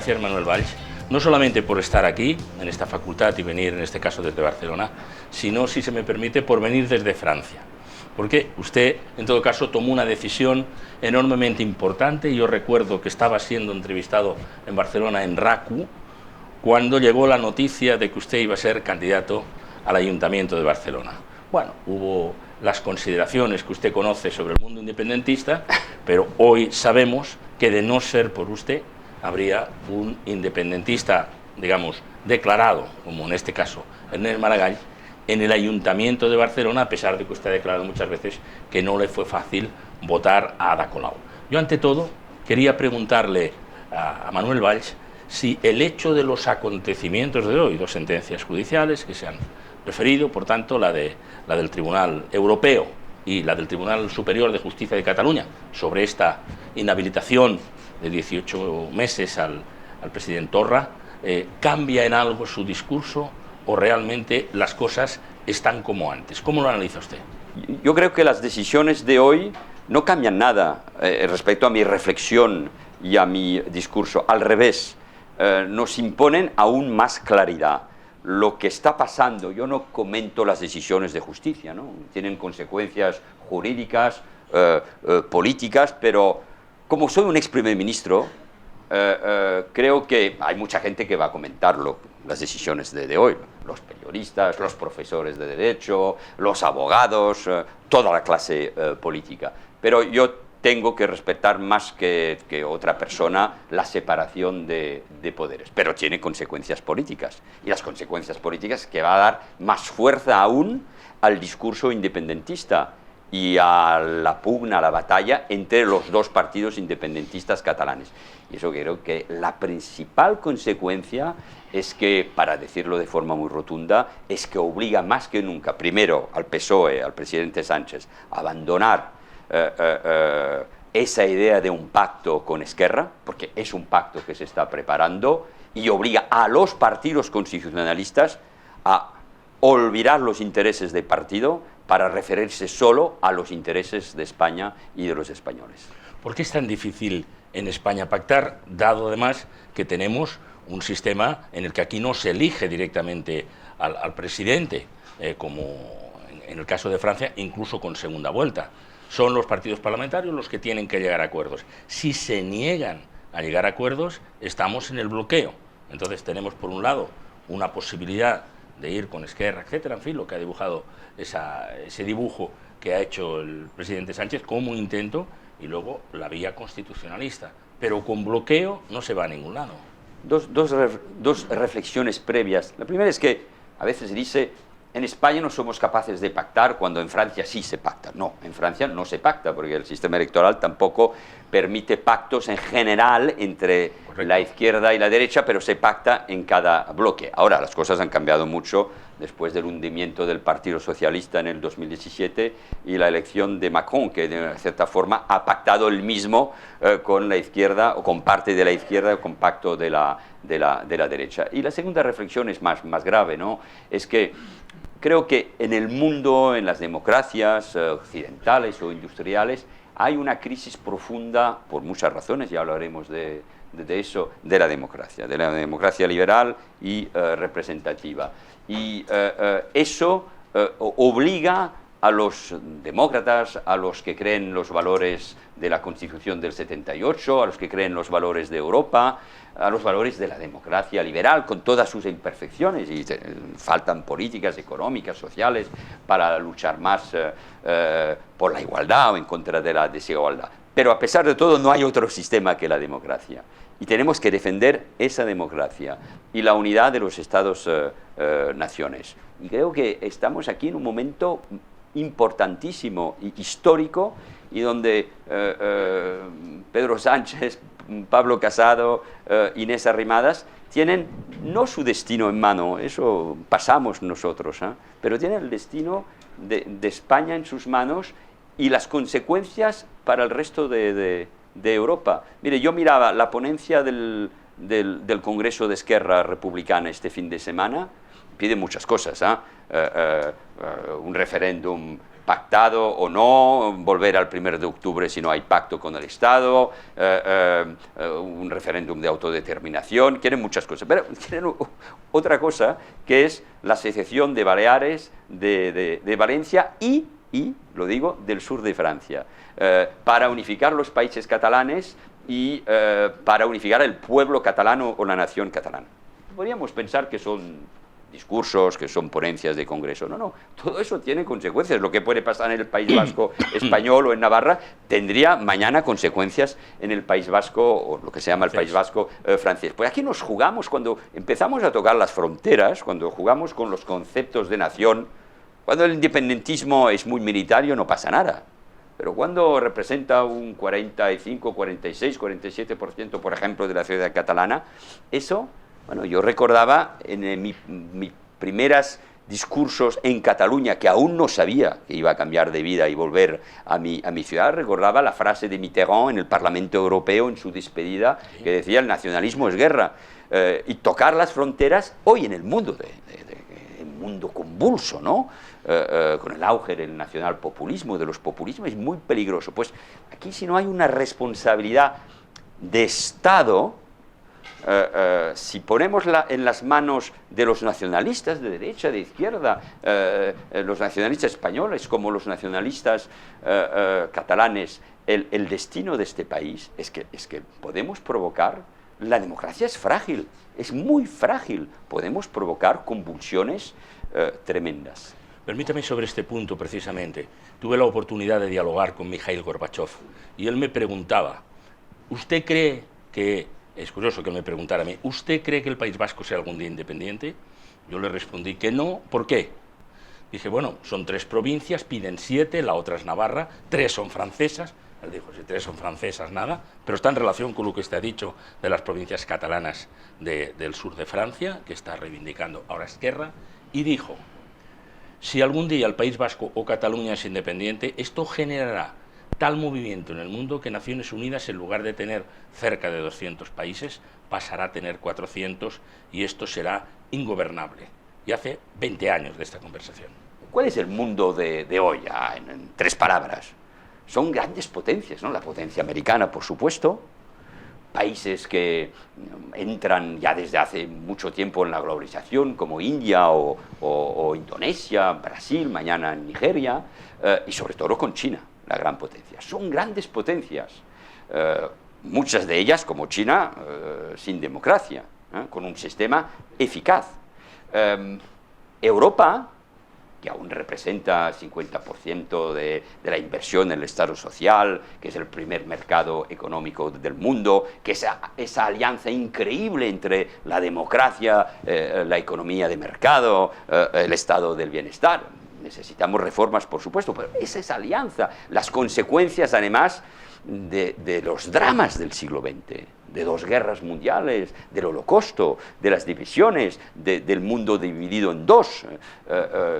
gracias, Manuel Valls, no solamente por estar aquí, en esta facultad, y venir, en este caso, desde Barcelona, sino, si se me permite, por venir desde Francia. Porque usted, en todo caso, tomó una decisión enormemente importante. Yo recuerdo que estaba siendo entrevistado en Barcelona, en RACU, cuando llegó la noticia de que usted iba a ser candidato al Ayuntamiento de Barcelona. Bueno, hubo las consideraciones que usted conoce sobre el mundo independentista, pero hoy sabemos que, de no ser por usted, habría un independentista, digamos, declarado, como en este caso Ernest Maragall, en el Ayuntamiento de Barcelona, a pesar de que usted ha declarado muchas veces que no le fue fácil votar a Ada Colau. Yo, ante todo, quería preguntarle a Manuel Valls si el hecho de los acontecimientos de hoy, dos sentencias judiciales que se han referido, por tanto, la del Tribunal Europeo y la del Tribunal Superior de Justicia de Cataluña, sobre esta inhabilitación de 18 meses al presidente Torra, ¿cambia en algo su discurso o realmente las cosas están como antes? ¿Cómo lo analiza usted? Yo creo que las decisiones de hoy no cambian nada respecto a mi reflexión y a mi discurso. Al revés, nos imponen aún más claridad. Lo que está pasando, yo no comento las decisiones de justicia, ¿no? Tienen consecuencias jurídicas, políticas, pero como soy un ex primer ministro, creo que hay mucha gente que va a comentarlo, las decisiones de hoy, los periodistas, los profesores de derecho, los abogados, toda la clase política. Pero yo tengo que respetar más que otra persona la separación de poderes, pero tiene consecuencias políticas, y las consecuencias políticas que va a dar más fuerza aún al discurso independentista y a la pugna, a la batalla entre los dos partidos independentistas catalanes. Y eso creo que la principal consecuencia es que, para decirlo de forma muy rotunda, es que obliga más que nunca, primero al PSOE, al presidente Sánchez, a abandonar esa idea de un pacto con Esquerra, porque es un pacto que se está preparando, y obliga a los partidos constitucionalistas a olvidar los intereses del partido para referirse solo a los intereses de España y de los españoles. ¿Por qué es tan difícil en España pactar, dado además que tenemos un sistema en el que aquí no se elige directamente al presidente, como en el caso de Francia, incluso con segunda vuelta? Son los partidos parlamentarios los que tienen que llegar a acuerdos. Si se niegan a llegar a acuerdos, estamos en el bloqueo. Entonces tenemos, por un lado, una posibilidad de ir con Esquerra, etcétera, en fin, lo que ha dibujado ese dibujo que ha hecho el presidente Sánchez como intento, y luego la vía constitucionalista. Pero con bloqueo no se va a ningún lado. Dos reflexiones previas. La primera es que a veces se dice: en España no somos capaces de pactar, cuando en Francia sí se pacta. No, en Francia no se pacta, porque el sistema electoral tampoco permite pactos en general entre la izquierda y la derecha, pero se pacta en cada bloque. Ahora, las cosas han cambiado mucho después del hundimiento del Partido Socialista en el 2017 y la elección de Macron, que de cierta forma ha pactado él mismo con la izquierda, o con parte de la izquierda, o con pacto de la derecha. Y la segunda reflexión es más grave, ¿no? Es que creo que en el mundo, en las democracias occidentales o industriales, hay una crisis profunda, por muchas razones, ya hablaremos de eso, de la democracia liberal y representativa. Y eso obliga a los demócratas, a los que creen los valores de la Constitución del 78, a los que creen los valores de Europa, a los valores de la democracia liberal, con todas sus imperfecciones, y faltan políticas económicas, sociales, para luchar más por la igualdad o en contra de la desigualdad. Pero a pesar de todo, no hay otro sistema que la democracia. Y tenemos que defender esa democracia y la unidad de los Estados-naciones. Y creo que estamos aquí en un momento importantísimo y histórico, y donde Pedro Sánchez, Pablo Casado, Inés Arrimadas tienen no su destino en mano, eso pasamos nosotros, pero tienen el destino de España en sus manos y las consecuencias para el resto de Europa. Mire, yo miraba la ponencia del Congreso de Esquerra Republicana este fin de semana, pide muchas cosas, un referéndum pactado o no, volver al 1 de octubre si no hay pacto con el Estado, un referéndum de autodeterminación, quieren muchas cosas, pero quieren otra cosa, que es la secesión de Baleares, de Valencia y, lo digo, del sur de Francia, para unificar los países catalanes y para unificar el pueblo catalano o la nación catalana. Podríamos pensar que son discursos, que son ponencias de congreso. No, todo eso tiene consecuencias. Lo que puede pasar en el País Vasco español o en Navarra tendría mañana consecuencias en el País Vasco, o lo que se llama el País Vasco francés. Pues aquí nos jugamos, cuando empezamos a tocar las fronteras, cuando jugamos con los conceptos de nación, cuando el independentismo es muy militario no pasa nada. Pero cuando representa un 45, 46, 47%, por ejemplo, de la ciudad catalana, eso... Bueno, yo recordaba en mis primeros discursos en Cataluña, que aún no sabía que iba a cambiar de vida y volver a mi ciudad, recordaba la frase de Mitterrand en el Parlamento Europeo en su despedida, que decía: el nacionalismo es guerra. Y tocar las fronteras hoy en el mundo, el mundo convulso, ¿no? Con el auge del nacionalpopulismo, de los populismos, es muy peligroso. Pues aquí, si no hay una responsabilidad de Estado, si ponemos en las manos de los nacionalistas de derecha, de izquierda, los nacionalistas españoles como los nacionalistas catalanes, el destino de este país, es que podemos provocar, la democracia es frágil, es muy frágil, podemos provocar convulsiones tremendas. Permítame sobre este punto precisamente. Tuve la oportunidad de dialogar con Mikhail Gorbachev y él me preguntaba, ¿usted cree que... Es curioso que me preguntara a mí, ¿usted cree que el País Vasco sea algún día independiente? Yo le respondí que no. ¿Por qué? Dije, bueno, son 3 provincias, piden 7, la otra es Navarra, 3 son francesas. Él dijo, si 3 son francesas, nada, pero está en relación con lo que usted ha dicho de las provincias catalanas del sur de Francia, que está reivindicando ahora Esquerra, y dijo, si algún día el País Vasco o Cataluña es independiente, esto generará tal movimiento en el mundo que Naciones Unidas, en lugar de tener cerca de 200 países, pasará a tener 400 y esto será ingobernable. Y hace 20 años de esta conversación. ¿Cuál es el mundo de hoy? En 3 palabras. Son grandes potencias, ¿no? La potencia americana, por supuesto, países que entran ya desde hace mucho tiempo en la globalización, como India o Indonesia, Brasil, mañana Nigeria, y sobre todo con China, la gran potencia. Son grandes potencias, muchas de ellas, como China, sin democracia, con un sistema eficaz. Europa, que aún representa 50% de la inversión en el Estado social, que es el primer mercado económico del mundo, que esa alianza increíble entre la democracia, la economía de mercado, el estado del bienestar. Necesitamos reformas, por supuesto, pero es esa alianza, las consecuencias, además, de los dramas del siglo XX, de 2 guerras mundiales, del Holocausto, de las divisiones, del mundo dividido en 2,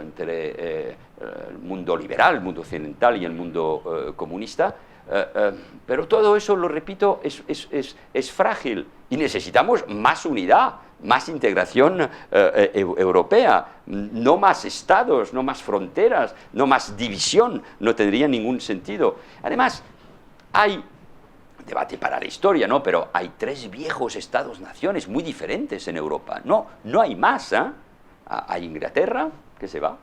entre el mundo liberal, el mundo occidental y el mundo comunista. Pero todo eso, lo repito, es frágil y necesitamos más unidad, más integración europea, no más estados, no más fronteras, no más división, no tendría ningún sentido. Además, hay debate para la historia, ¿no? Pero hay 3 viejos estados-naciones muy diferentes en Europa. No hay más, ¿eh? Hay Inglaterra, que se va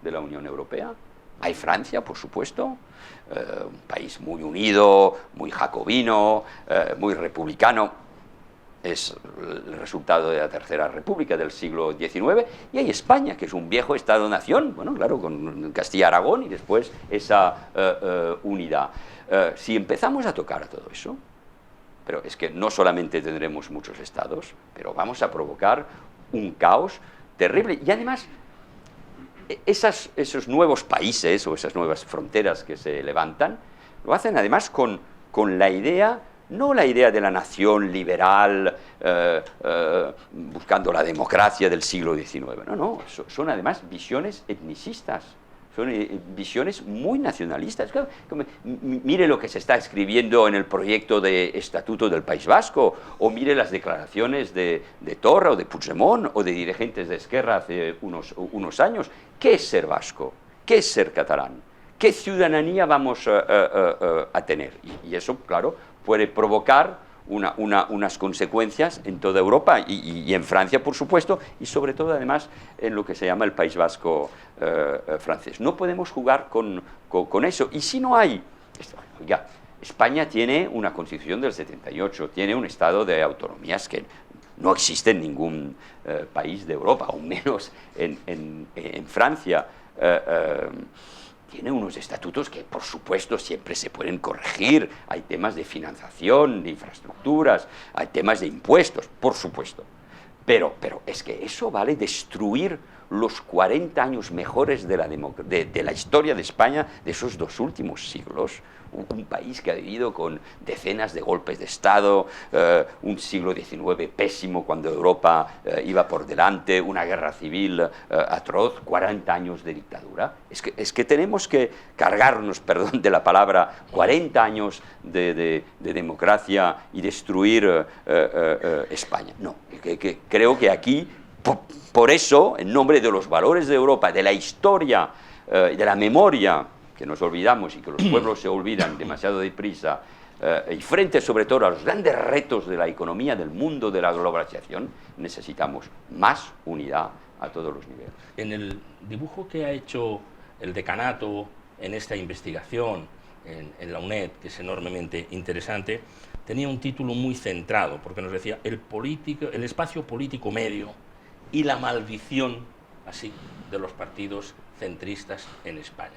de la Unión Europea. Hay Francia, por supuesto, un país muy unido, muy jacobino, muy republicano. Es el resultado de la Tercera República del siglo XIX. Y hay España, que es un viejo Estado-nación, bueno, claro, con Castilla-Aragón y después esa unidad. Si empezamos a tocar todo eso, pero es que no solamente tendremos muchos estados, pero vamos a provocar un caos terrible. Y además, esos nuevos países o esas nuevas fronteras que se levantan, lo hacen además con la idea, no la idea de la nación liberal buscando la democracia del siglo XIX, no, son además visiones etnicistas, son visiones muy nacionalistas. Mire lo que se está escribiendo en el proyecto de Estatuto del País Vasco, o mire las declaraciones de Torra o de Puigdemont o de dirigentes de Esquerra hace unos años. ¿Qué es ser vasco? ¿Qué es ser catalán? ¿qué ciudadanía vamos a tener? Y eso, claro, puede provocar unas consecuencias en toda Europa y en Francia, por supuesto, y sobre todo, además, en lo que se llama el País Vasco francés. No podemos jugar con eso. Y si no hay... Oiga, España tiene una Constitución del 78, tiene un estado de autonomías que no existe en ningún país de Europa, aún menos en Francia. Tiene unos estatutos que, por supuesto, siempre se pueden corregir. Hay temas de financiación, de infraestructuras, hay temas de impuestos, por supuesto. Pero es que eso vale destruir los 40 años mejores de la historia de España, de esos 2 últimos siglos. Un país que ha vivido con decenas de golpes de Estado, un siglo XIX pésimo cuando Europa iba por delante, una guerra civil atroz, 40 años de dictadura. Es que tenemos que cargarnos, perdón de la palabra, 40 años de democracia y destruir España. No, creo que aquí, por eso, en nombre de los valores de Europa, de la historia, de la memoria, que nos olvidamos y que los pueblos se olvidan demasiado deprisa, y frente sobre todo a los grandes retos de la economía, del mundo, de la globalización, necesitamos más unidad a todos los niveles. En el dibujo que ha hecho el decanato en esta investigación, en la UNED, que es enormemente interesante, tenía un título muy centrado, porque nos decía el espacio político medio y la maldición, así, de los partidos centristas en España.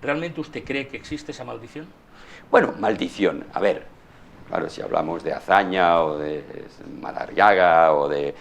¿Realmente usted cree que existe esa maldición? Bueno, maldición, a ver, claro, si hablamos de Azaña o de Madariaga o del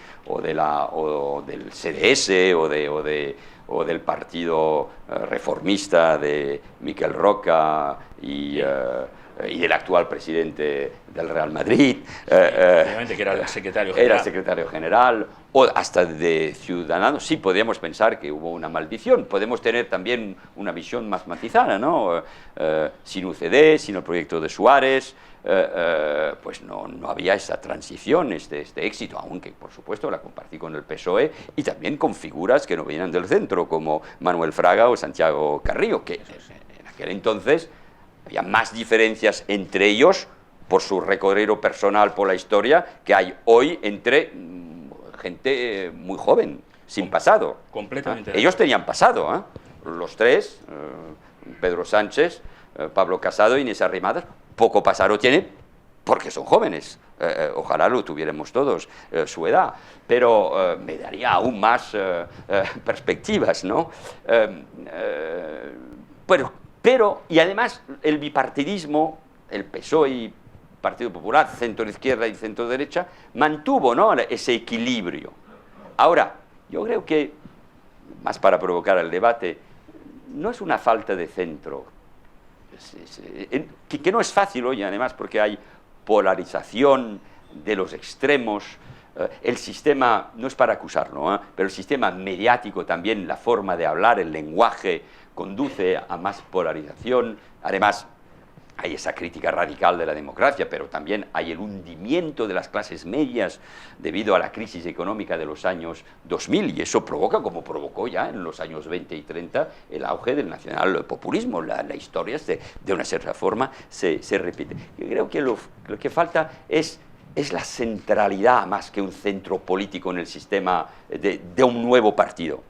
CDS o del partido reformista de Miquel Roca y del actual presidente del Real Madrid, obviamente que era el secretario general. Era secretario general, o hasta de Ciudadanos, sí podríamos pensar que hubo una maldición. Podemos tener también una visión más matizada, ¿no? Sin UCD, sin el proyecto de Suárez, pues no había esa transición, este éxito, aunque por supuesto la compartí con el PSOE y también con figuras que no venían del centro, como Manuel Fraga o Santiago Carrillo, que en aquel entonces había más diferencias entre ellos por su recorrido personal por la historia que hay hoy entre gente muy joven, sin pasado. Completamente. Ellos tenían pasado, los tres, Pedro Sánchez, Pablo Casado y Inés Arrimadas, poco pasado tienen porque son jóvenes. Ojalá lo tuviéramos todos su edad, pero me daría aún más perspectivas, ¿no? Pero, y además, el bipartidismo, el PSOE y Partido Popular, centro-izquierda y centro-derecha, mantuvo, ¿no?, ese equilibrio. Ahora, yo creo que, más para provocar el debate, no es una falta de centro, que no es fácil hoy, además, porque hay polarización de los extremos. El sistema, no es para acusarlo, pero el sistema mediático también, la forma de hablar, el lenguaje, conduce a más polarización. Además, hay esa crítica radical de la democracia, pero también hay el hundimiento de las clases medias debido a la crisis económica de los años 2000, y eso provoca, como provocó ya en los años 20 y 30, el auge del nacionalpopulismo. La historia, de una cierta forma, se repite. Yo creo que lo que falta es la centralidad más que un centro político en el sistema de un nuevo partido.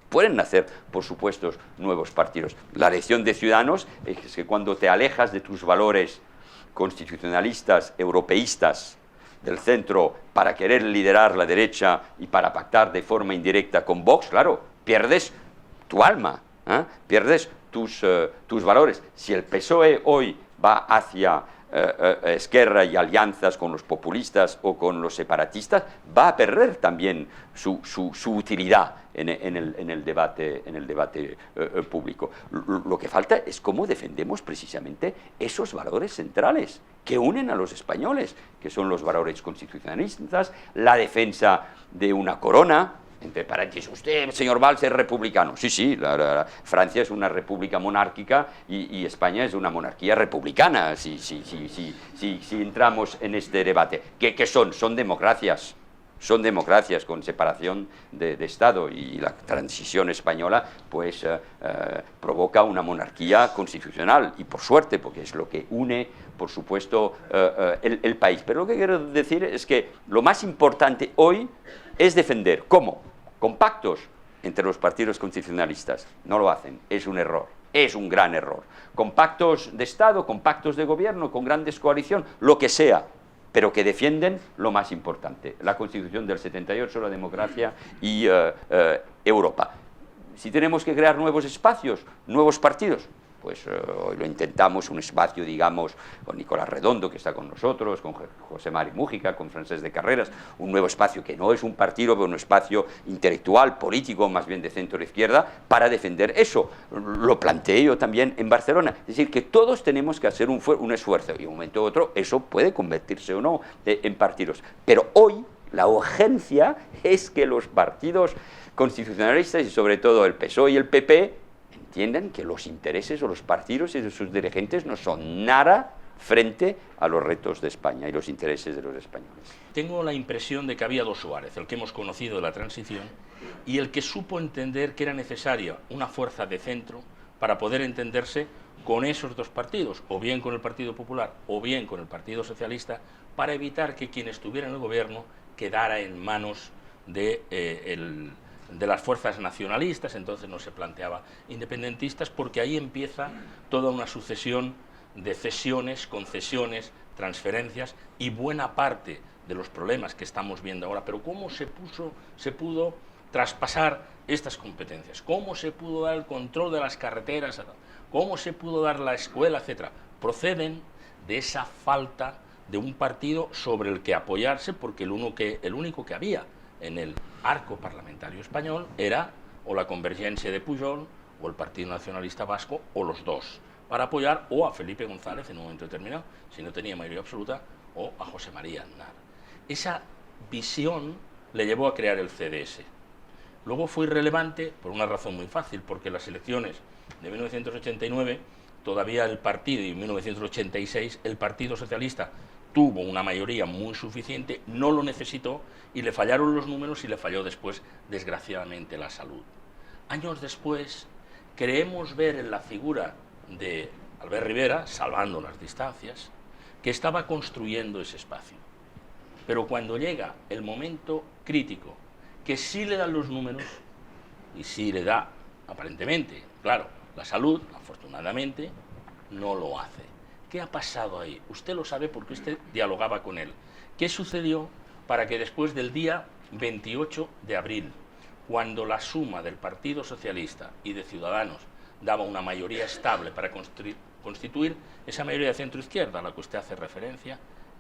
Pueden nacer, por supuesto, nuevos partidos. La lección de Ciudadanos es que cuando te alejas de tus valores constitucionalistas, europeístas, del centro, para querer liderar la derecha y para pactar de forma indirecta con Vox, claro, pierdes tu alma, pierdes tus valores. Si el PSOE hoy va hacia Esquerra y alianzas con los populistas o con los separatistas, va a perder también su utilidad en el debate público. Lo que falta es cómo defendemos precisamente esos valores centrales que unen a los españoles, que son los valores constitucionalistas, la defensa de una corona. Entre paréntesis, usted, señor Valls, es republicano. Sí, Francia es una república monárquica y España es una monarquía republicana, si entramos en este debate. ¿Qué son? Son democracias. son democracias con separación de Estado, y la transición española pues provoca una monarquía constitucional, y por suerte, porque es lo que une, por supuesto, el país. Pero lo que quiero decir es que lo más importante hoy es defender. ¿Cómo? Con pactos entre los partidos constitucionalistas. No lo hacen, es un error, es un gran error. Con pactos de Estado, con pactos de gobierno, con grandes coaliciones, lo que sea, pero que defienden lo más importante, la Constitución del 78, la democracia y Europa. Si tenemos que crear nuevos espacios, nuevos partidos, pues hoy lo intentamos, un espacio, digamos, con Nicolás Redondo, que está con nosotros, con José Mari Mújica, con Francesc de Carreras, un nuevo espacio que no es un partido, pero un espacio intelectual, político, más bien de centro-izquierda, para defender eso. Lo planteé yo también en Barcelona. Es decir, que todos tenemos que hacer un esfuerzo, y en un momento u otro eso puede convertirse o no en partidos. Pero hoy la urgencia es que los partidos constitucionalistas, y sobre todo el PSOE y el PP, entienden que los intereses o los partidos y de sus dirigentes no son nada frente a los retos de España y los intereses de los españoles. Tengo la impresión de que había dos Suárez, el que hemos conocido de la transición y el que supo entender que era necesaria una fuerza de centro para poder entenderse con esos dos partidos, o bien con el Partido Popular o bien con el Partido Socialista, para evitar que quien estuviera en el gobierno quedara en manos de las fuerzas nacionalistas. Entonces no se planteaba independentistas, porque ahí empieza toda una sucesión de cesiones, concesiones, transferencias, y buena parte de los problemas que estamos viendo ahora. Pero ¿cómo se pudo traspasar estas competencias? ¿Cómo se pudo dar el control de las carreteras? ¿Cómo se pudo dar la escuela, etcétera? Proceden de esa falta de un partido sobre el que apoyarse, porque el único que había en el arco parlamentario español era o la Convergencia de Pujol o el Partido Nacionalista Vasco, o los dos, para apoyar o a Felipe González en un momento determinado, si no tenía mayoría absoluta, o a José María Aznar. Esa visión le llevó a crear el CDS. Luego fue irrelevante por una razón muy fácil, porque las elecciones de 1989, todavía el partido, y en 1986 el Partido Socialista tuvo una mayoría muy suficiente, no lo necesitó, y le fallaron los números, y le falló después, desgraciadamente, la salud. Años después, creemos ver en la figura de Albert Rivera, salvando las distancias, que estaba construyendo ese espacio. Pero cuando llega el momento crítico, que sí le dan los números, y sí le da, aparentemente, claro, la salud, afortunadamente, no lo hace. ¿Qué ha pasado ahí? Usted lo sabe porque usted dialogaba con él. ¿Qué sucedió para que después del día 28 de abril, cuando la suma del Partido Socialista y de Ciudadanos daba una mayoría estable para constituir esa mayoría de centro-izquierda a la que usted hace referencia,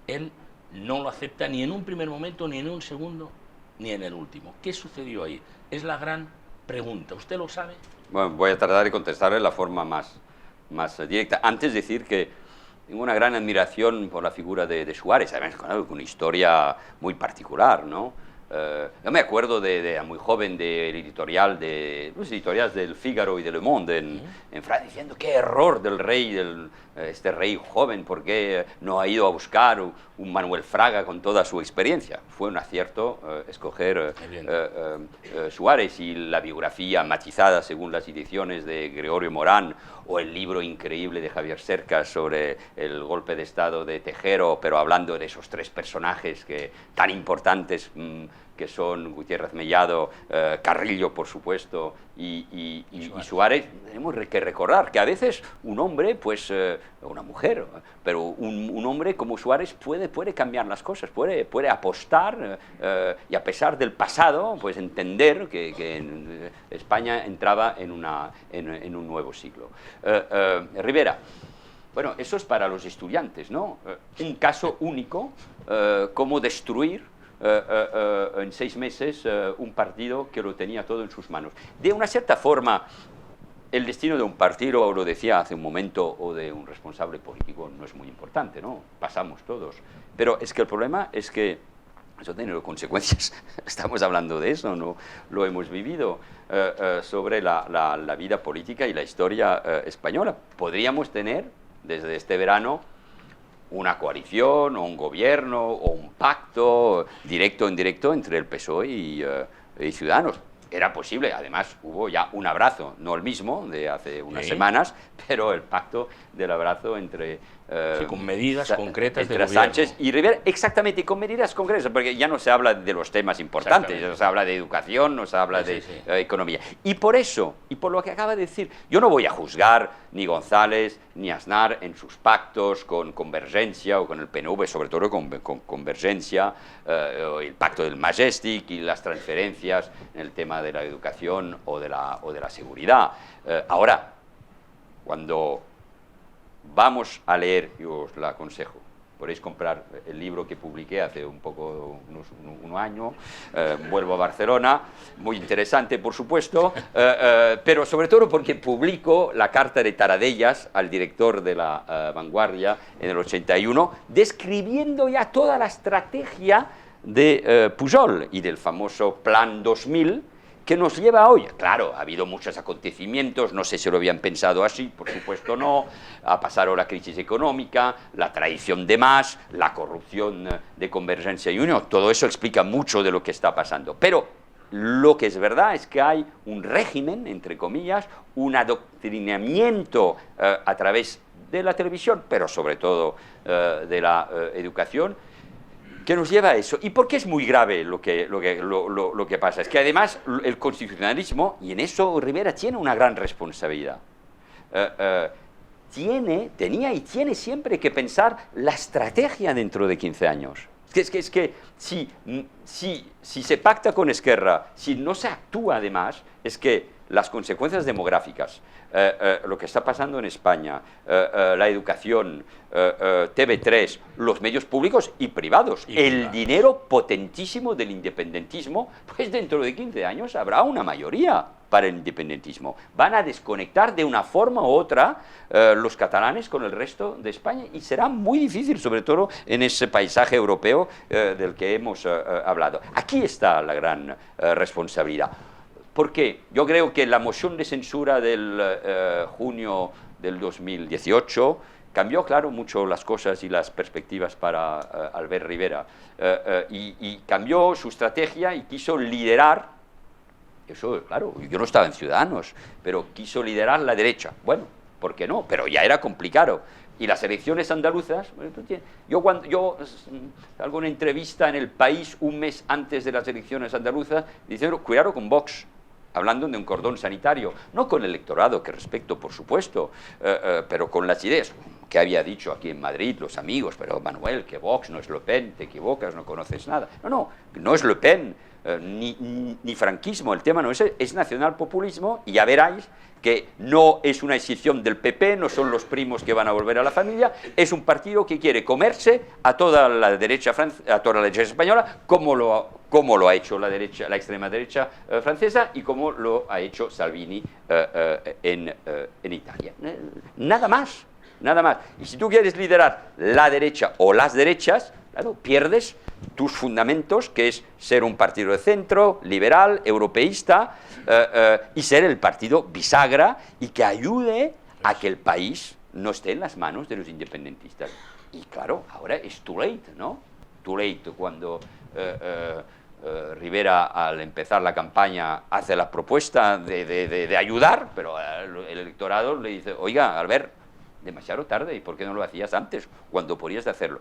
él no lo acepta ni en un primer momento, ni en un segundo, ni en el último? ¿Qué sucedió ahí? Es la gran pregunta. ¿Usted lo sabe? Bueno, voy a tratar de contestarle de la forma más directa. Antes decir que tengo una gran admiración por la figura de Suárez, además con una historia muy particular, ¿no? Yo me acuerdo de muy joven del editorial de los editoriales del Figaro y de Le Monde en Francia, diciendo qué error del rey, este rey joven, porque no ha ido a buscar un Manuel Fraga con toda su experiencia. Fue un acierto escoger Suárez, y la biografía matizada según las ediciones de Gregorio Morán, o el libro increíble de Javier Cercas sobre el golpe de Estado de Tejero, pero hablando de esos tres personajes tan importantes que son Gutiérrez Mellado, Carrillo, por supuesto, y Suárez. Tenemos que recordar que a veces un hombre, pues, una mujer, pero un hombre como Suárez puede cambiar las cosas, puede apostar, y a pesar del pasado, pues entender que España entraba en un nuevo siglo. Rivera, bueno, eso es para los estudiantes, ¿no? Un caso único, cómo destruir en 6 meses un partido que lo tenía todo en sus manos. De una cierta forma, el destino de un partido, lo decía hace un momento, o de un responsable político, no es muy importante, ¿no? Pasamos todos. Pero es que el problema es que eso ha tenido consecuencias. Estamos hablando de eso, ¿no? Lo hemos vivido sobre la vida política y la historia española. Podríamos tener, desde este verano, una coalición o un gobierno o un pacto directo o indirecto entre el PSOE y Ciudadanos. Era posible, además hubo ya un abrazo, no el mismo de hace unas semanas, pero el pacto del abrazo entre... sí, con medidas concretas entre del gobierno. Sánchez y Rivera, exactamente, y con medidas concretas, porque ya no se habla de los temas importantes, no se habla de educación, no se habla de economía. Y por eso, y por lo que acaba de decir, yo no voy a juzgar ni González ni Aznar en sus pactos con Convergencia o con el PNV, sobre todo con Convergencia, el pacto del Majestic y las transferencias en el tema de la educación o de la seguridad. Ahora, cuando vamos a leer, yo os lo aconsejo, podéis comprar el libro que publiqué hace un año, Vuelvo a Barcelona, muy interesante por supuesto, pero sobre todo porque publico la carta de Taradellas al director de la Vanguardia en el 81, describiendo ya toda la estrategia de Pujol y del famoso Plan 2000, que nos lleva hoy. Claro, ha habido muchos acontecimientos, no sé si lo habían pensado así, por supuesto no, ha pasado la crisis económica, la traición de Mas, la corrupción de Convergencia y Unión, todo eso explica mucho de lo que está pasando. Pero lo que es verdad es que hay un régimen, entre comillas, un adoctrinamiento a través de la televisión, pero sobre todo de la educación, que nos lleva a eso. ¿Y por qué es muy grave lo que pasa? Es que además el constitucionalismo, y en eso Rivera tiene una gran responsabilidad, tenía y tiene siempre que pensar la estrategia dentro de 15 años. Es que si se pacta con Esquerra, si no se actúa además, es que las consecuencias demográficas, lo que está pasando en España, la educación, TV3, los medios públicos y privados, el dinero potentísimo del independentismo, pues dentro de 15 años habrá una mayoría para el independentismo. Van a desconectar de una forma u otra los catalanes con el resto de España y será muy difícil, sobre todo en ese paisaje europeo del que hemos hablado. Aquí está la gran responsabilidad. Porque yo creo que la moción de censura del junio del 2018 cambió, claro, mucho las cosas y las perspectivas para Albert Rivera y cambió su estrategia y quiso liderar, eso, claro, yo no estaba en Ciudadanos, pero quiso liderar la derecha. Bueno, ¿por qué no? Pero ya era complicado. Y las elecciones andaluzas, yo hago una entrevista en El País un mes antes de las elecciones andaluzas, diciendo, cuidado con Vox, hablando de un cordón sanitario, no con el electorado, que respeto, por supuesto, pero con las ideas, que había dicho aquí en Madrid los amigos, pero Manuel, que Vox no es Le Pen, te equivocas, no conoces nada. No es Le Pen, ni franquismo, el tema no es nacionalpopulismo, y ya veráis que no es una escisión del PP, no son los primos que van a volver a la familia, es un partido que quiere comerse a toda la derecha, española, como lo ha hecho la extrema derecha francesa y como lo ha hecho Salvini en Italia. Nada más, nada más. Y si tú quieres liderar la derecha o las derechas, claro, pierdes tus fundamentos, que es ser un partido de centro, liberal, europeísta, y ser el partido bisagra y que ayude a que el país no esté en las manos de los independentistas. Y claro, ahora es too late, ¿no? Too late cuando Rivera, al empezar la campaña, hace la propuesta de ayudar, pero el electorado le dice, oiga, Albert, demasiado tarde, ¿y por qué no lo hacías antes, cuando podías hacerlo?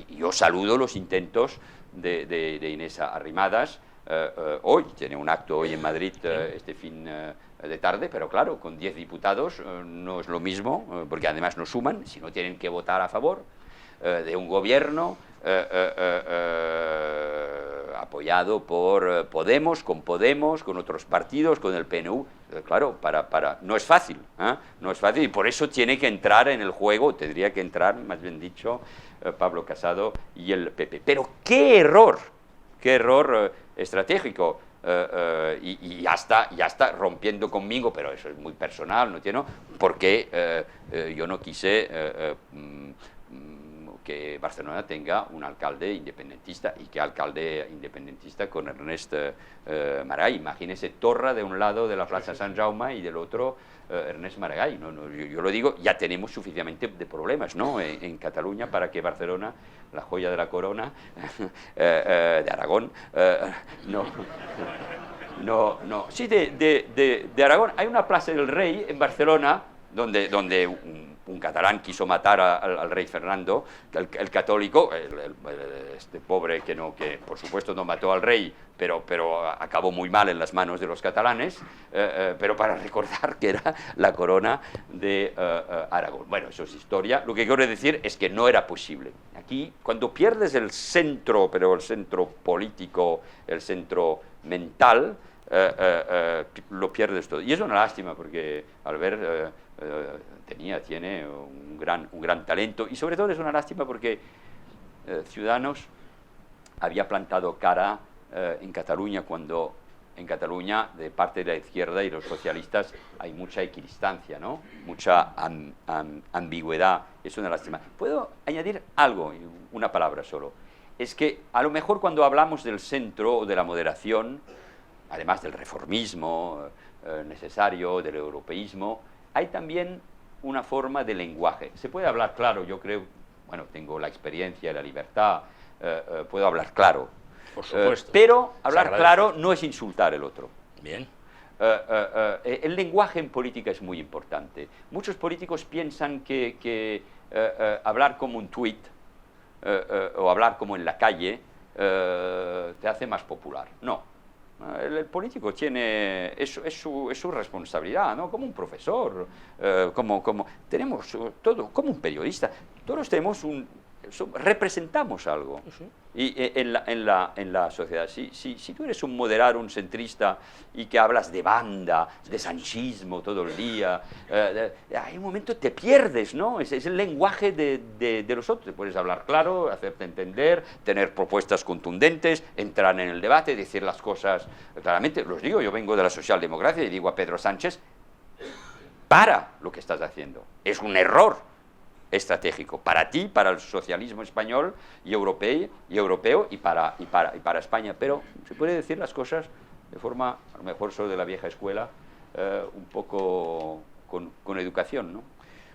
Y yo saludo los intentos de Inés Arrimadas. Hoy tiene un acto hoy en Madrid este fin de tarde, pero claro, con 10 diputados no es lo mismo, porque además no suman, si no tienen que votar a favor de un gobierno apoyado por Podemos, con otros partidos, con el PNU. Claro, no es fácil, no es fácil, y por eso tiene que entrar en el juego, tendría que entrar, más bien dicho, Pablo Casado y el PP. Pero qué error estratégico, y ya está rompiendo conmigo, pero eso es muy personal, ¿no? Porque yo no quise que Barcelona tenga un alcalde independentista. ¿Y qué alcalde independentista con Ernest Maragall? Imagínese Torra de un lado de la Plaza Sant Jaume y del otro Ernest Maragall. Yo lo digo, ya tenemos suficientemente de problemas, ¿no?, en Cataluña, para que Barcelona, la joya de la corona de Aragón, sí, de Aragón. Hay una Plaza del Rey en Barcelona donde un catalán quiso matar al rey Fernando, el católico, este pobre que por supuesto no mató al rey, pero acabó muy mal en las manos de los catalanes, pero para recordar que era la corona de Aragón. Bueno, eso es historia. Lo que quiero decir es que no era posible. Aquí, cuando pierdes el centro, pero el centro político, el centro mental, lo pierdes todo. Y es una lástima, porque Albert tiene un gran talento, y sobre todo es una lástima porque Ciudadanos había plantado cara en Cataluña, cuando en Cataluña, de parte de la izquierda y los socialistas, hay mucha equidistancia, ¿no?, mucha ambigüedad. Es una lástima. ¿Puedo añadir algo, una palabra solo? Es que a lo mejor cuando hablamos del centro o de la moderación, además del reformismo necesario, del europeísmo, hay también una forma de lenguaje. Se puede hablar claro, yo creo, bueno, tengo la experiencia y la libertad, puedo hablar claro. Por supuesto. Pero hablar claro no es insultar al otro. Bien. El lenguaje en política es muy importante. Muchos políticos piensan que hablar como un tuit o hablar como en la calle te hace más popular. No. El político es su responsabilidad, ¿no?, como un profesor, tenemos todo, como un periodista, todos tenemos representamos algo. Sí. Y en la sociedad, si tú eres un moderado, un centrista, y que hablas de banda, de sanchismo todo el día, hay un momento te pierdes, ¿no? Es el lenguaje de los otros. Puedes hablar claro, hacerte entender, tener propuestas contundentes, entrar en el debate, decir las cosas claramente. Los digo, yo vengo de la socialdemocracia y digo a Pedro Sánchez: para lo que estás haciendo, es un error estratégico para ti, para el socialismo español y europeo y para España. Pero se puede decir las cosas de forma, a lo mejor soy de la vieja escuela, un poco con educación, ¿no?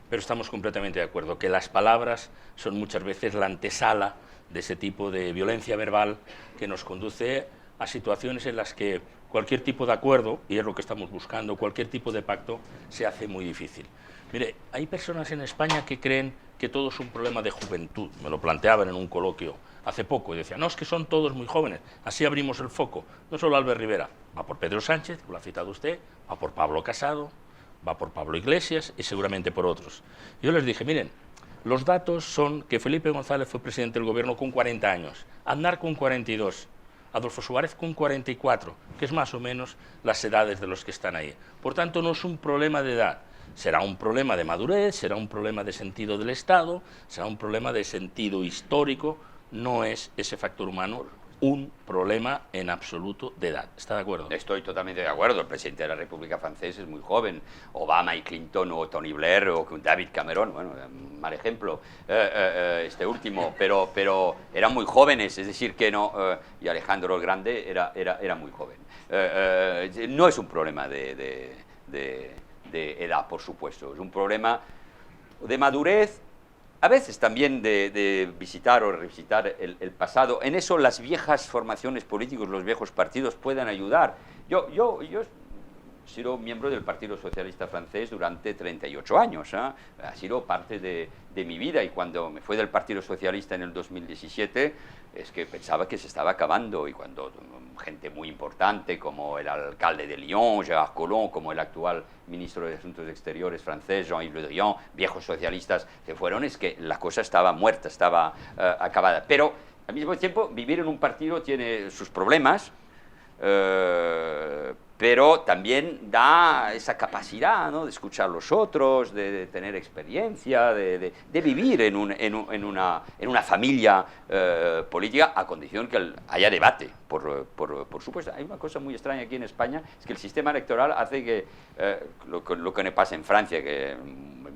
Pero estamos completamente de acuerdo que las palabras son muchas veces la antesala de ese tipo de violencia verbal que nos conduce a situaciones en las que cualquier tipo de acuerdo, y es lo que estamos buscando, cualquier tipo de pacto, se hace muy difícil. Mire, hay personas en España que creen que todo es un problema de juventud. Me lo planteaban en un coloquio hace poco y decían: no, es que son todos muy jóvenes, así abrimos el foco. No solo Albert Rivera, va por Pedro Sánchez, que lo ha citado usted, va por Pablo Casado, va por Pablo Iglesias y seguramente por otros. Yo les dije: miren, los datos son que Felipe González fue presidente del gobierno con 40 años, Aznar con 42, Adolfo Suárez con 44, que es más o menos las edades de los que están ahí. Por tanto, no es un problema de edad. Será un problema de madurez, será un problema de sentido del Estado, será un problema de sentido histórico. No es ese factor humano un problema en absoluto de edad. ¿Está de acuerdo? Estoy totalmente de acuerdo. El presidente de la República Francesa es muy joven. Obama y Clinton o Tony Blair o David Cameron, bueno, mal ejemplo, este último, pero eran muy jóvenes, es decir, que no, y Alejandro el Grande era muy joven. No es un problema de edad, por supuesto, es un problema de madurez, a veces también de visitar o revisitar el pasado. En eso las viejas formaciones políticas, los viejos partidos pueden ayudar. Yo he sido miembro del Partido Socialista Francés durante 38 años, ha sido parte de mi vida, y cuando me fui del Partido Socialista en el 2017 es que pensaba que se estaba acabando, y cuando gente muy importante como el alcalde de Lyon, Gérard Collomb, como el actual ministro de Asuntos Exteriores francés, Jean-Yves Le Drian, viejos socialistas se fueron, es que la cosa estaba muerta, estaba acabada. Pero al mismo tiempo vivir en un partido tiene sus problemas, pero también da esa capacidad, ¿no?, de escuchar a los otros, de tener experiencia, de vivir en una familia política, a condición que haya debate, por supuesto. Hay una cosa muy extraña aquí en España, es que el sistema electoral hace que lo que no pasa en Francia, que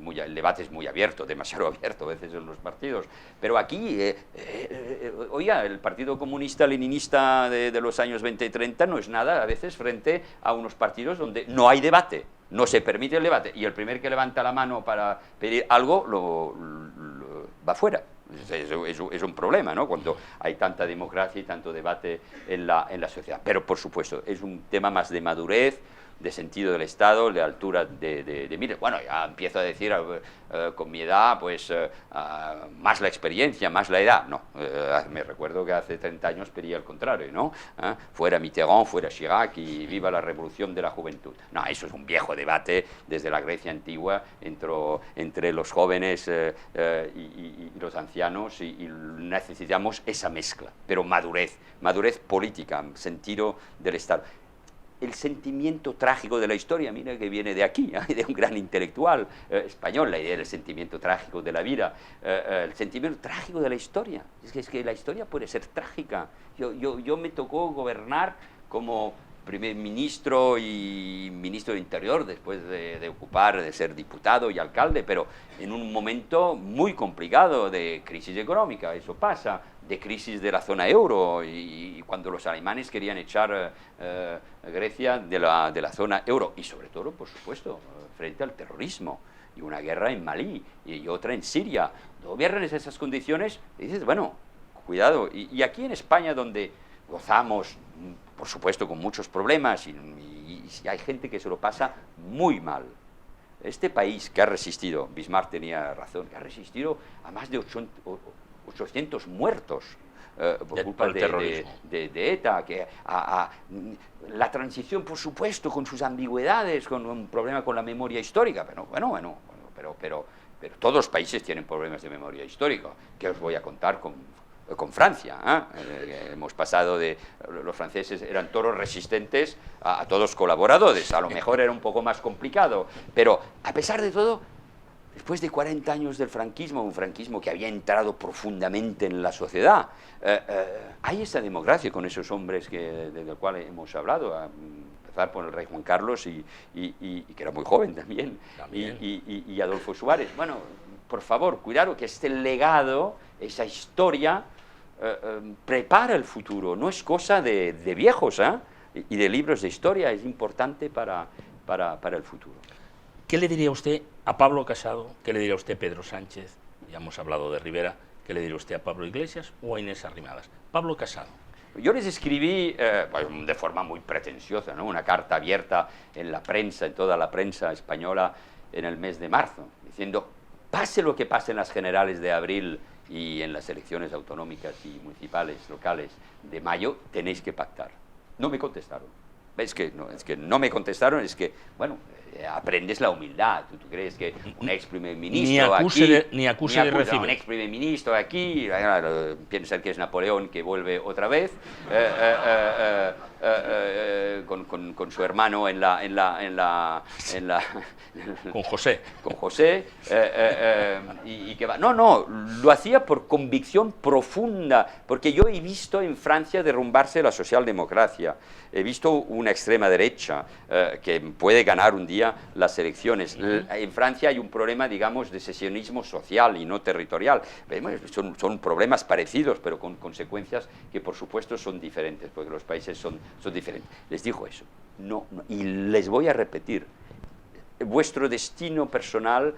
el debate es muy abierto, demasiado abierto a veces en los partidos, pero aquí, oiga, el Partido Comunista Leninista de los años 20 y 30 no es nada a veces frente a unos partidos donde no hay debate, no se permite el debate, y el primer que levanta la mano para pedir algo va fuera. Es un problema, ¿no?, cuando hay tanta democracia y tanto debate en la sociedad. Pero, por supuesto, es un tema más de madurez, de sentido del Estado, de altura mire, bueno, ya empiezo a decir con mi edad, pues más la experiencia, más la edad. No, me recuerdo que hace 30 años pedía el contrario, ¿no? Fuera Mitterrand, fuera Chirac y viva la revolución de la juventud. No, eso es un viejo debate desde la Grecia antigua entre los jóvenes y los ancianos, y necesitamos esa mezcla, pero madurez política, sentido del Estado. El sentimiento trágico de la historia, mira que viene de aquí, de un gran intelectual español, la idea del sentimiento trágico de la vida, el sentimiento trágico de la historia. Es que la historia puede ser trágica. Yo me tocó gobernar como primer ministro y ministro de Interior después de ser diputado y alcalde, pero en un momento muy complicado de crisis económica, eso pasa, de crisis de la zona euro, y cuando los alemanes querían echar Grecia de la zona euro, y sobre todo, por supuesto, frente al terrorismo, y una guerra en Malí y otra en Siria. Gobiernan en esas condiciones y dices, bueno, cuidado. Y aquí en España, donde gozamos, por supuesto, con muchos problemas, y hay gente que se lo pasa muy mal. Este país que ha resistido, Bismarck tenía razón, que ha resistido a más de 800 muertos por culpa de ETA, que la transición, por supuesto, con sus ambigüedades, con un problema con la memoria histórica, pero pero todos los países tienen problemas de memoria histórica, que os voy a contar con Francia. Hemos pasado los franceses eran toros resistentes a todos colaboradores, a lo mejor era un poco más complicado, pero a pesar de todo, después de 40 años del franquismo, un franquismo que había entrado profundamente en la sociedad, hay esa democracia con esos hombres del cual hemos hablado, a empezar por el rey Juan Carlos y que era muy joven también. Y Adolfo Suárez. Bueno, por favor, cuidado, que este legado, esa historia, prepara el futuro, no es cosa de viejos y de libros de historia, es importante para el futuro. ¿Qué le diría usted a Pablo Casado? ¿Qué le diría usted a Pedro Sánchez? Ya hemos hablado de Rivera. ¿Qué le diría usted a Pablo Iglesias o a Inés Arrimadas? Pablo Casado. Yo les escribí de forma muy pretenciosa, ¿no?, una carta abierta en la prensa, en toda la prensa española, en el mes de marzo, diciendo, pase lo que pase en las generales de abril y en las elecciones autonómicas y municipales, locales de mayo, tenéis que pactar. No me contestaron. Es que no me contestaron, es que, bueno, aprendes la humildad. ¿Tú crees que un ex primer ministro ni acuse de recibir? Un ex primer ministro aquí, piensa que es Napoleón que vuelve otra vez, con su hermano en la con José. Con José, y que va. No, lo hacía por convicción profunda, porque yo he visto en Francia derrumbarse la socialdemocracia, he visto una extrema derecha que puede ganar un día las elecciones. En Francia hay un problema, digamos, de secesionismo social y no territorial. Son problemas parecidos, pero con consecuencias que, por supuesto, son diferentes, porque los países son diferentes. Les dijo eso. No, y les voy a repetir. Vuestro destino personal,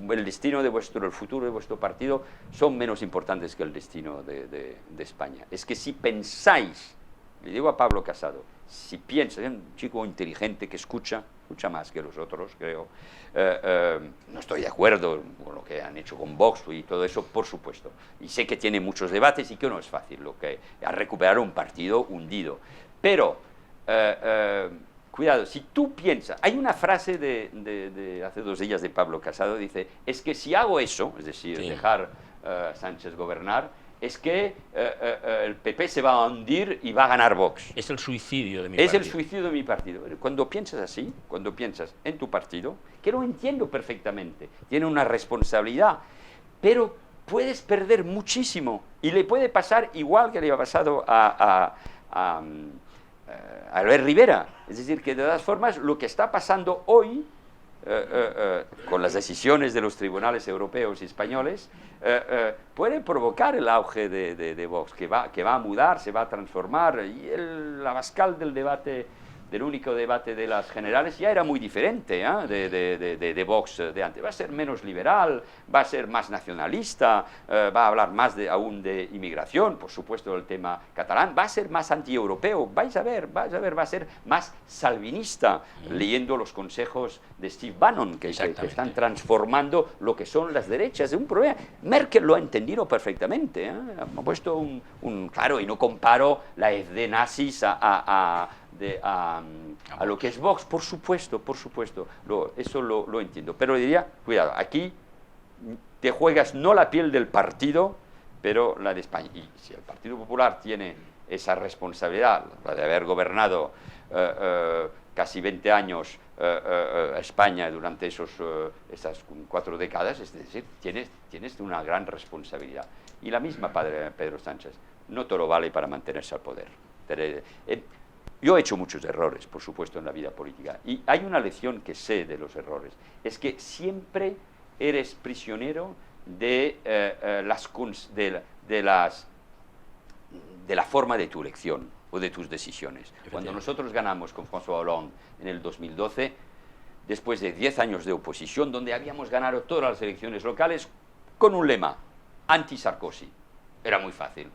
el destino de el futuro de vuestro partido, son menos importantes que el destino de España. Es que si pensáis, le digo a Pablo Casado, si piensa, es un chico inteligente que escucha más que los otros, creo, no estoy de acuerdo con lo que han hecho con Vox y todo eso, por supuesto, y sé que tiene muchos debates y que no es fácil a recuperar un partido hundido, pero cuidado, si tú piensas, hay una frase de hace 2 días de Pablo Casado, dice, es que si hago eso, es decir, dejar a Sánchez gobernar, es que el PP se va a hundir y va a ganar Vox. Es el suicidio de mi Es partido. el suicidio de mi partido. Cuando piensas así, cuando piensas en tu partido, que lo entiendo perfectamente, tiene una responsabilidad, pero puedes perder muchísimo y le puede pasar igual que le ha pasado a Albert Rivera. Es decir, que de todas formas lo que está pasando hoy con las decisiones de los tribunales europeos y españoles puede provocar el auge de Vox, que va a mudar, se va a transformar, y la Abascal del único debate de las generales ya era muy diferente de Vox de antes. Va a ser menos liberal, va a ser más nacionalista, va a hablar más aún de inmigración, por supuesto del tema catalán, va a ser más antieuropeo, vais a ver, va a ser más salvinista, leyendo los consejos de Steve Bannon, que están transformando lo que son las derechas. Es un problema. Merkel lo ha entendido perfectamente, ha puesto claro, y no comparo la FD nazis a lo que es Vox, por supuesto, eso lo entiendo, pero diría, cuidado, aquí te juegas no la piel del partido, pero la de España, y si el Partido Popular tiene esa responsabilidad, la de haber gobernado casi 20 años España durante esas 4 décadas, es decir, tienes una gran responsabilidad, y la misma Pedro Sánchez, no todo vale para mantenerse al poder. Yo he hecho muchos errores, por supuesto, en la vida política, y hay una lección que sé de los errores, es que siempre eres prisionero de la forma de tu elección o de tus decisiones. Cuando nosotros ganamos con François Hollande en el 2012, después de 10 años de oposición, donde habíamos ganado todas las elecciones locales con un lema, anti-Sarkozy, era muy fácil,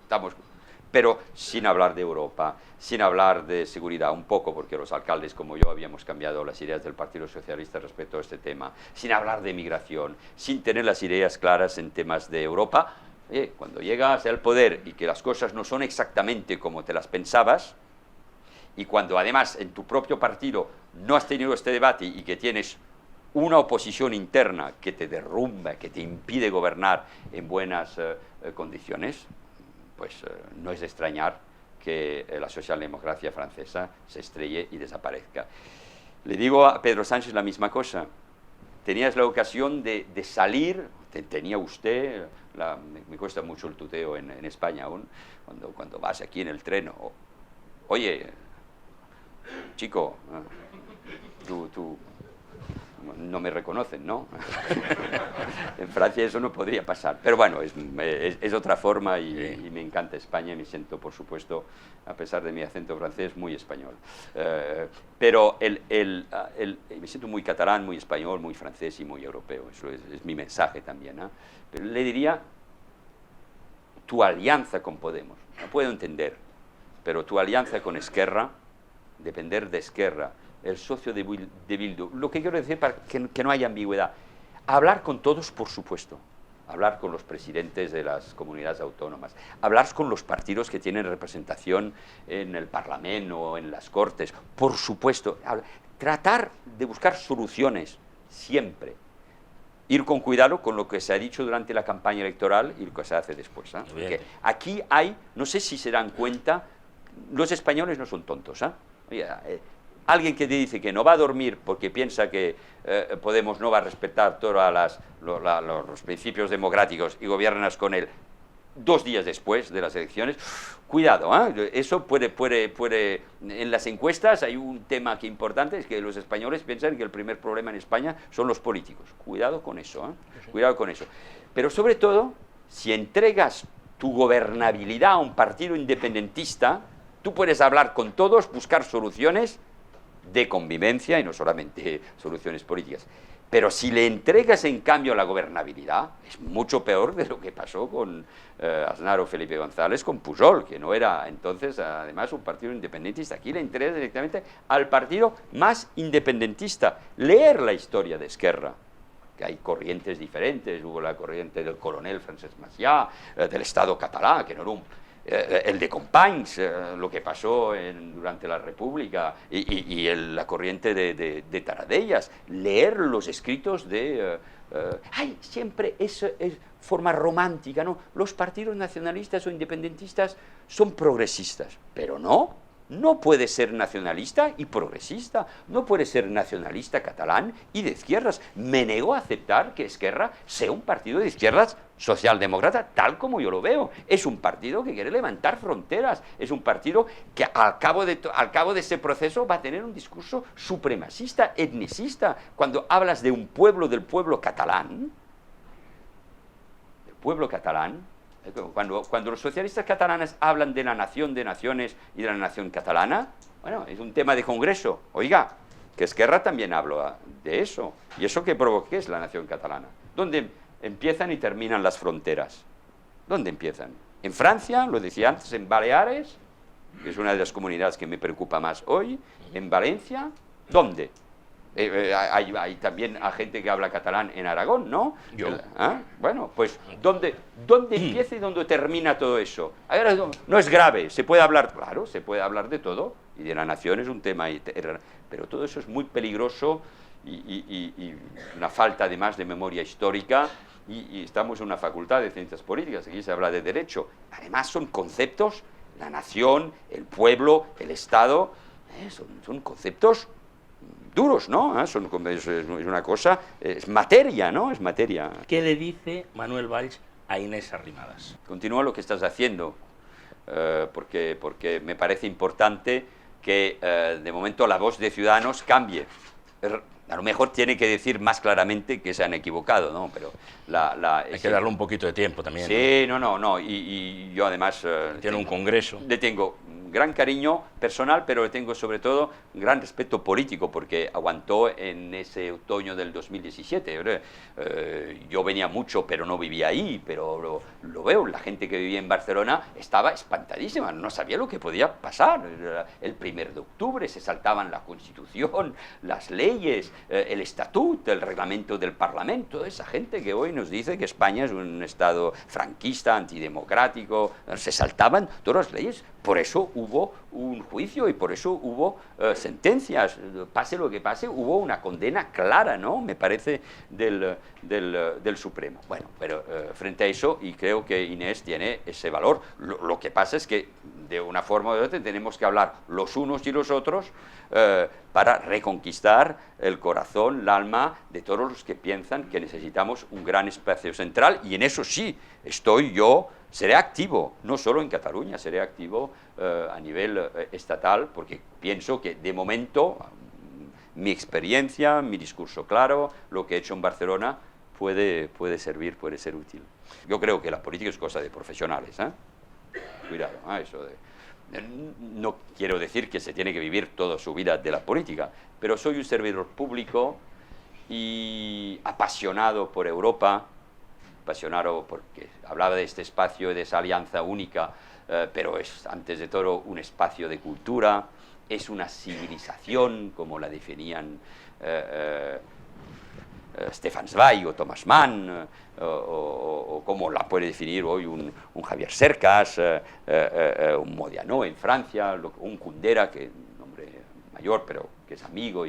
pero sin hablar de Europa, sin hablar de seguridad, un poco, porque los alcaldes como yo habíamos cambiado las ideas del Partido Socialista respecto a este tema, sin hablar de migración, sin tener las ideas claras en temas de Europa. Cuando llegas al poder y que las cosas no son exactamente como te las pensabas, y cuando además en tu propio partido no has tenido este debate y que tienes una oposición interna que te derrumba, que te impide gobernar en buenas condiciones, pues no es de extrañar que la socialdemocracia francesa se estrelle y desaparezca. Le digo a Pedro Sánchez la misma cosa. Tenías la ocasión de salir, tenía usted, me cuesta mucho el tuteo en España aún, cuando vas aquí en el tren, oye, chico, tú no me reconocen, ¿no? En Francia eso no podría pasar, pero bueno, es otra forma y me encanta España y me siento, por supuesto, a pesar de mi acento francés, muy español. Pero me siento muy catalán, muy español, muy francés y muy europeo, eso es mi mensaje también, ¿eh? Pero le diría, tu alianza con Podemos, no puedo entender, pero tu alianza con Esquerra, depender de Esquerra, el socio de Bildu. Lo que quiero decir para que no haya ambigüedad, hablar con todos, por supuesto, hablar con los presidentes de las comunidades autónomas, hablar con los partidos que tienen representación en el Parlamento o en las Cortes, por supuesto, tratar de buscar soluciones, siempre. Ir con cuidado con lo que se ha dicho durante la campaña electoral y lo que se hace después. Porque aquí no sé si se dan cuenta, los españoles no son tontos. Alguien que te dice que no va a dormir porque piensa que Podemos no va a respetar todos los principios democráticos y gobiernas con él 2 días después de las elecciones, cuidado, eso puede, en las encuestas hay un tema que importante, es que los españoles piensan que el primer problema en España son los políticos. Cuidado con eso, cuidado con eso. Pero sobre todo, si entregas tu gobernabilidad a un partido independentista, tú puedes hablar con todos, buscar soluciones de convivencia y no solamente soluciones políticas. Pero si le entregas en cambio la gobernabilidad, es mucho peor de lo que pasó con Aznar o Felipe González con Pujol, que no era entonces además un partido independentista. Aquí le entregas directamente al partido más independentista. Leer la historia de Esquerra, que hay corrientes diferentes, hubo la corriente del coronel Francesc Macià, del Estado catalán, que no era el de Companys, lo que pasó durante la República y la corriente de Taradellas, leer los escritos de... siempre es forma romántica, ¿no? Los partidos nacionalistas o independentistas son progresistas, pero no puede ser nacionalista y progresista, no puede ser nacionalista catalán y de izquierdas. Me nego a aceptar que Esquerra sea un partido de izquierdas socialdemócrata, tal como yo lo veo. Es un partido que quiere levantar fronteras, es un partido que al cabo de ese proceso va a tener un discurso supremacista, etnicista. Cuando hablas de un pueblo, del pueblo catalán, cuando los socialistas catalanes hablan de la nación de naciones y de la nación catalana, bueno, es un tema de Congreso. Oiga, que Esquerra también habla de eso. ¿Y eso qué provoca? Es la nación catalana. ¿Dónde empiezan y terminan las fronteras? ¿Dónde empiezan? En Francia, lo decía antes, en Baleares, que es una de las comunidades que me preocupa más hoy, en Valencia, ¿dónde? Hay también a gente que habla catalán en Aragón, ¿no? Bueno, pues ¿dónde empieza y dónde termina todo eso? A ver, no es grave, se puede hablar, claro, se puede hablar de todo, y de la nación es un tema, pero todo eso es muy peligroso y una falta además de memoria histórica, y estamos en una facultad de ciencias políticas, aquí se habla de derecho, además son conceptos, la nación, el pueblo, el Estado, son conceptos duros, ¿no? Es una cosa, es materia, ¿no? Es materia. ¿Qué le dice Manuel Valls a Inés Arrimadas? Continúa lo que estás haciendo, porque me parece importante que de momento la voz de Ciudadanos cambie. A lo mejor tiene que decir más claramente que se han equivocado, ¿no? Pero hay que darle un poquito de tiempo también. Sí, no. Y yo además... tiene un congreso. Le tengo gran cariño personal, pero le tengo sobre todo gran respeto político, porque aguantó en ese otoño del 2017. Yo venía mucho, pero no vivía ahí, pero lo veo, la gente que vivía en Barcelona estaba espantadísima, no sabía lo que podía pasar. El 1 de octubre se saltaban la Constitución, las leyes, el estatuto, el reglamento del Parlamento. Esa gente que hoy nos dice que España es un Estado franquista, antidemocrático, se saltaban todas las leyes. Por eso hubo un juicio y por eso hubo sentencias. Pase lo que pase, hubo una condena clara, ¿no? Me parece, del Supremo. Bueno, pero frente a eso, y creo que Inés tiene ese valor, lo que pasa es que de una forma u otra tenemos que hablar los unos y los otros para reconquistar el corazón, el alma de todos los que piensan que necesitamos un gran espacio central, y en eso sí estoy yo. Seré activo, no solo en Cataluña, seré activo a nivel estatal, porque pienso que de momento mi experiencia, mi discurso claro, lo que he hecho en Barcelona puede servir, puede ser útil. Yo creo que la política es cosa de profesionales, ¿eh? Cuidado, eso no quiero decir que se tiene que vivir toda su vida de la política, pero soy un servidor público y apasionado por Europa, apasionado porque hablaba de este espacio, de esa alianza única, pero es antes de todo un espacio de cultura, es una civilización, como la definían Stefan Zweig o Thomas Mann, o como la puede definir hoy un Javier Cercas, un Modiano en Francia, un Kundera, que es un hombre mayor, pero que es amigo.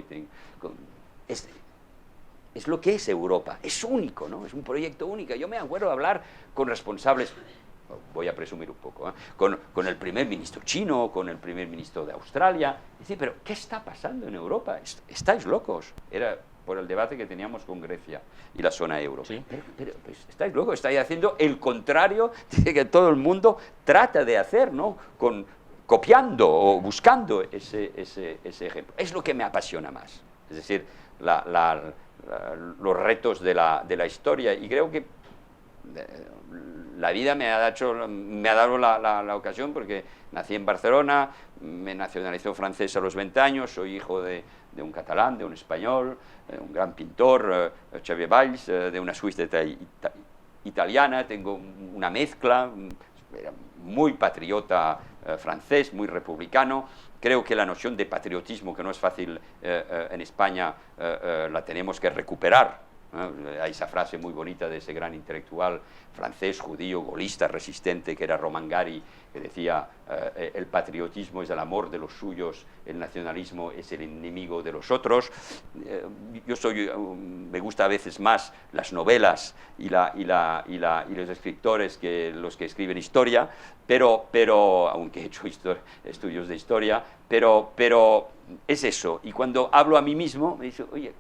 Es lo que es Europa, es único, ¿no? Es un proyecto único. Yo me acuerdo de hablar con responsables, voy a presumir un poco, con el primer ministro chino, con el primer ministro de Australia, decir, pero ¿qué está pasando en Europa? ¿Estáis locos? Era por el debate que teníamos con Grecia y la zona euro. ¿Sí? Pero pues, estáis locos, estáis haciendo el contrario de que todo el mundo trata de hacer, ¿no? Copiando o buscando ese ejemplo. Es lo que me apasiona más. Es decir, los retos de la historia, y creo que la vida me ha dado la ocasión, porque nací en Barcelona, me nacionalizó francés a los 20 años, soy hijo de un catalán, de un español, un gran pintor, Xavier Valls, de una Suiza italiana, tengo una mezcla, era muy patriota francés, muy republicano. Creo que la noción de patriotismo, que no es fácil en España, la tenemos que recuperar, Hay esa frase muy bonita de ese gran intelectual francés, judío, golista, resistente, que era Romain Gary, que decía, el patriotismo es el amor de los suyos, el nacionalismo es el enemigo de los otros. Me gusta a veces más las novelas y los escritores que los que escriben historia, pero aunque he hecho estudios de historia, pero es eso. Y cuando hablo a mí mismo, me dice, oye,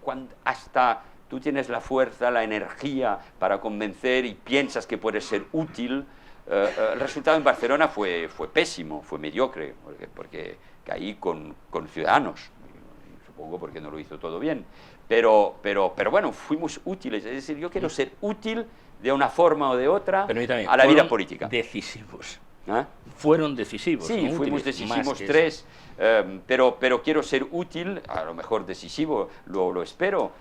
hasta tú tienes la fuerza, la energía para convencer y piensas que puedes ser útil. El resultado en Barcelona fue pésimo, fue mediocre, porque caí con Ciudadanos, supongo porque no lo hizo todo bien, pero bueno, fuimos útiles. Es decir, yo quiero ser útil de una forma o de otra a la vida política. Decisivos. ¿Ah? Fueron decisivos. Sí, ¿no? fuimos decisivos tres, pero quiero ser útil, a lo mejor decisivo, lo espero,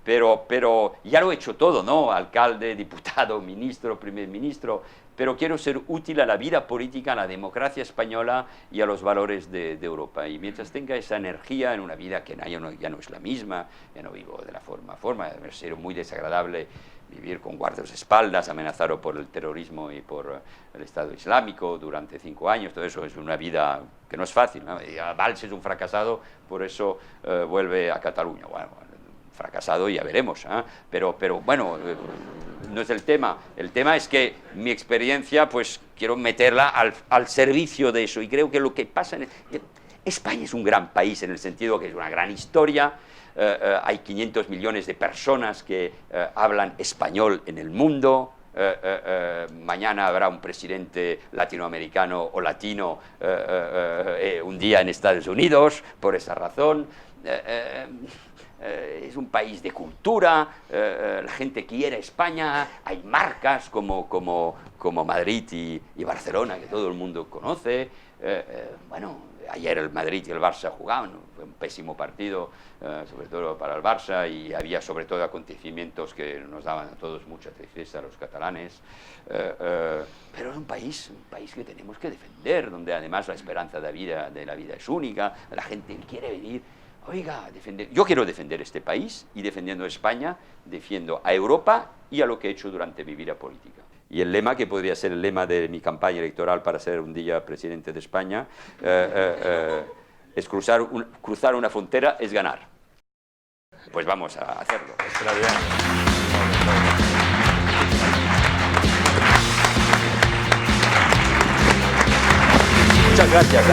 pero ya lo he hecho todo, ¿no? Alcalde, diputado, ministro, primer ministro, pero quiero ser útil a la vida política, a la democracia española y a los valores de Europa. Y mientras tenga esa energía en una vida que ya no es la misma, ya no vivo de la forma, debe ser muy desagradable vivir con guardaespaldas, amenazado por el terrorismo y por el Estado Islámico durante 5 años, todo eso es una vida que no es fácil, ¿no? Y Valls es un fracasado, por eso vuelve a Cataluña. Bueno, fracasado ya veremos, ¿eh? Pero bueno, no es el tema. El tema es que mi experiencia, pues quiero meterla al servicio de eso, y creo que lo que pasa España es un gran país en el sentido que es una gran historia. Hay 500 millones de personas que hablan español en el mundo. Mañana habrá un presidente latinoamericano o latino un día en Estados Unidos, por esa razón. Es un país de cultura, la gente quiere España, hay marcas como Madrid y Barcelona que todo el mundo conoce. Bueno, ayer el Madrid y el Barça jugaban, fue un pésimo partido, sobre todo para el Barça, y había sobre todo acontecimientos que nos daban a todos mucha tristeza a los catalanes, pero es un país que tenemos que defender, donde además la esperanza de la vida es única, la gente quiere venir. Oiga, yo quiero defender este país, y defendiendo España, defiendo a Europa y a lo que he hecho durante mi vida política. Y el lema, que podría ser el lema de mi campaña electoral para ser un día presidente de España, es cruzar una frontera es ganar. Pues vamos a hacerlo. Muchas gracias.